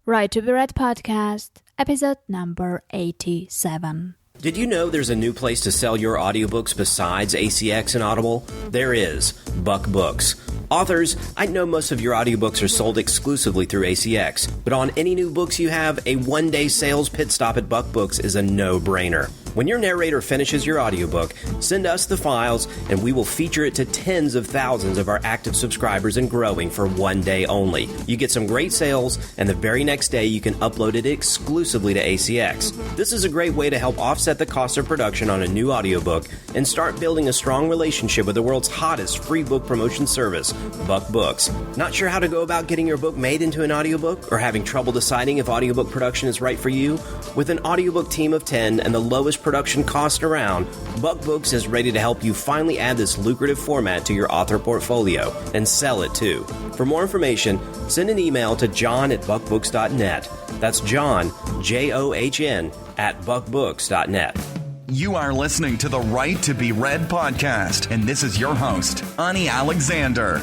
Right to be Read podcast, episode number 87. Did you know there's a new place to sell your audiobooks besides ACX and Audible? There is, Buck Books. Authors, I know most of your audiobooks are sold exclusively through ACX, but on any new books you have, a one-day sales pit stop at Buck Books is a no-brainer. When your narrator finishes your audiobook, send us the files and we will feature it to tens of thousands of our active subscribers and growing for one day only. You get some great sales, and the very next day you can upload it exclusively to ACX. This is a great way to help offset the cost of production on a new audiobook and start building a strong relationship with the world's hottest free book promotion service, Buck Books. Not sure how to go about getting your book made into an audiobook or having trouble deciding if audiobook production is right for you? With an audiobook team of 10 and the lowest production cost around, Buck Books is ready to help you finally add this lucrative format to your author portfolio and sell it too. For more information, send an email to john@buckbooks.net. That's John, John, @buckbooks.net. You are listening to the Right to be Read podcast, and this is your host, Ani Alexander.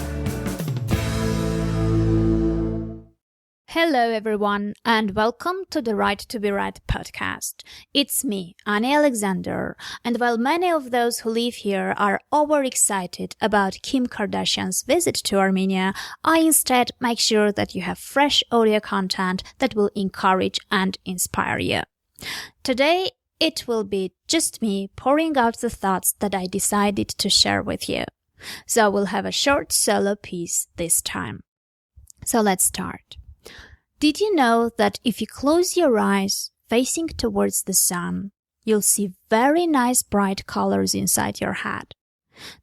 Hello everyone, and welcome to the Right to be Read podcast. It's me, Ani Alexander, and while many of those who live here are overexcited about Kim Kardashian's visit to Armenia, I instead make sure that you have fresh audio content that will encourage and inspire you. Today, it will be just me pouring out the thoughts that I decided to share with you. So we'll have a short solo piece this time. So let's start. Did you know that if you close your eyes facing towards the sun, you'll see very nice bright colors inside your head?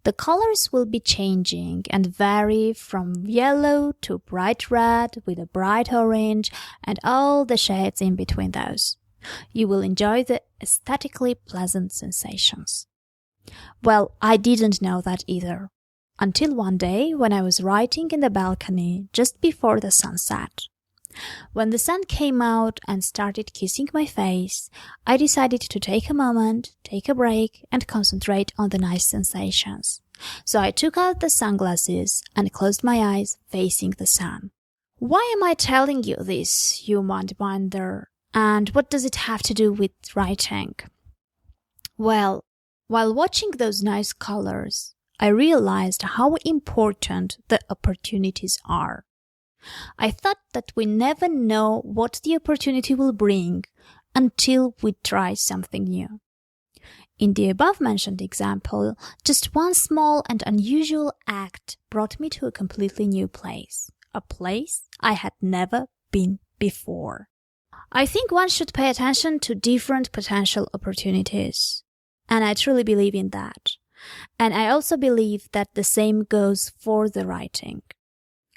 The colors will be changing and vary from yellow to bright red with a bright orange and all the shades in between those. You will enjoy the aesthetically pleasant sensations. Well, I didn't know that either. Until one day when I was writing in the balcony just before the sunset. When the sun came out and started kissing my face, I decided to take a moment, take a break, and concentrate on the nice sensations. So I took out the sunglasses and closed my eyes facing the sun. Why am I telling you this, you might wonder? And what does it have to do with writing? Well, while watching those nice colors, I realized how important the opportunities are. I thought that we never know what the opportunity will bring until we try something new. In the above-mentioned example, just one small and unusual act brought me to a completely new place, a place I had never been before. I think one should pay attention to different potential opportunities, and I truly believe in that. And I also believe that the same goes for the writing.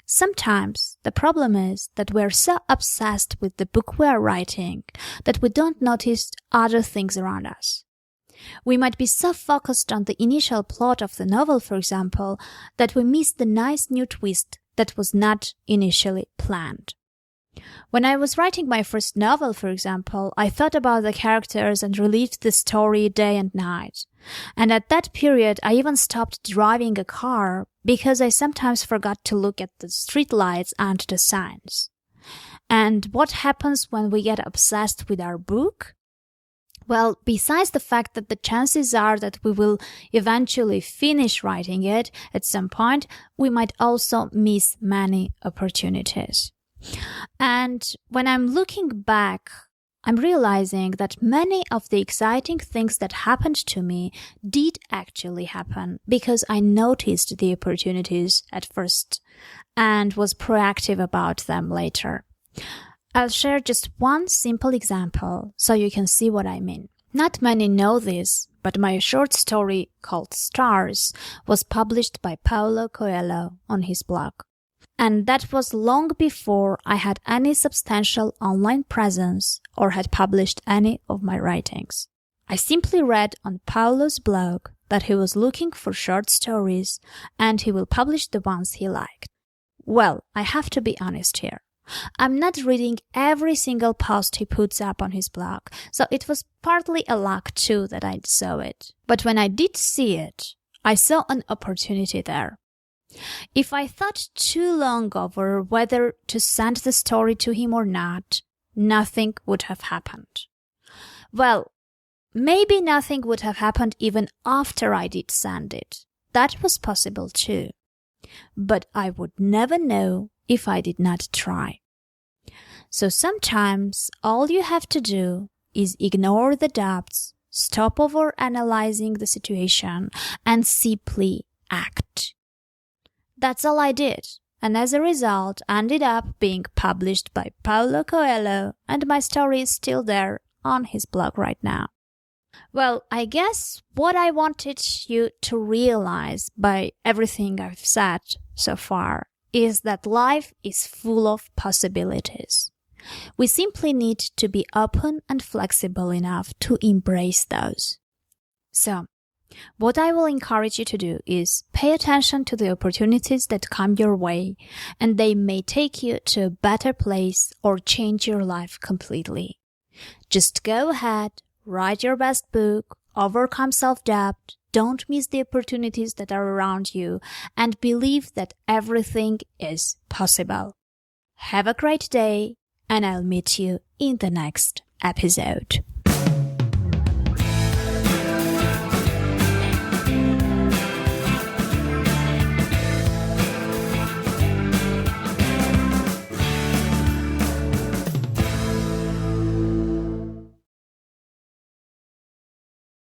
Sometimes the problem is that we're so obsessed with the book we are writing that we don't notice other things around us. We might be so focused on the initial plot of the novel, for example, that we miss the nice new twist that was not initially planned. When I was writing my first novel, for example, I thought about the characters and relived the story day and night. And at that period, I even stopped driving a car because I sometimes forgot to look at the streetlights and the signs. And what happens when we get obsessed with our book? Well, besides the fact that the chances are that we will eventually finish writing it at some point, we might also miss many opportunities. And when I'm looking back, I'm realizing that many of the exciting things that happened to me did actually happen because I noticed the opportunities at first and was proactive about them later. I'll share just one simple example so you can see what I mean. Not many know this, but my short story called Stars was published by Paulo Coelho on his blog. And that was long before I had any substantial online presence or had published any of my writings. I simply read on Paulo's blog that he was looking for short stories and he will publish the ones he liked. Well, I have to be honest here. I'm not reading every single post he puts up on his blog, so it was partly a luck too that I saw it. But when I did see it, I saw an opportunity there. If I thought too long over whether to send the story to him or not, nothing would have happened. Well, maybe nothing would have happened even after I did send it. That was possible too. But I would never know if I did not try. So sometimes all you have to do is ignore the doubts, stop over-analyzing the situation, and simply act. That's all I did, and as a result ended up being published by Paulo Coelho, and my story is still there on his blog right now. Well, I guess what I wanted you to realize by everything I've said so far is that life is full of possibilities. We simply need to be open and flexible enough to embrace those. So, what I will encourage you to do is pay attention to the opportunities that come your way, and they may take you to a better place or change your life completely. Just go ahead, write your best book, overcome self-doubt, don't miss the opportunities that are around you, and believe that everything is possible. Have a great day, and I'll meet you in the next episode.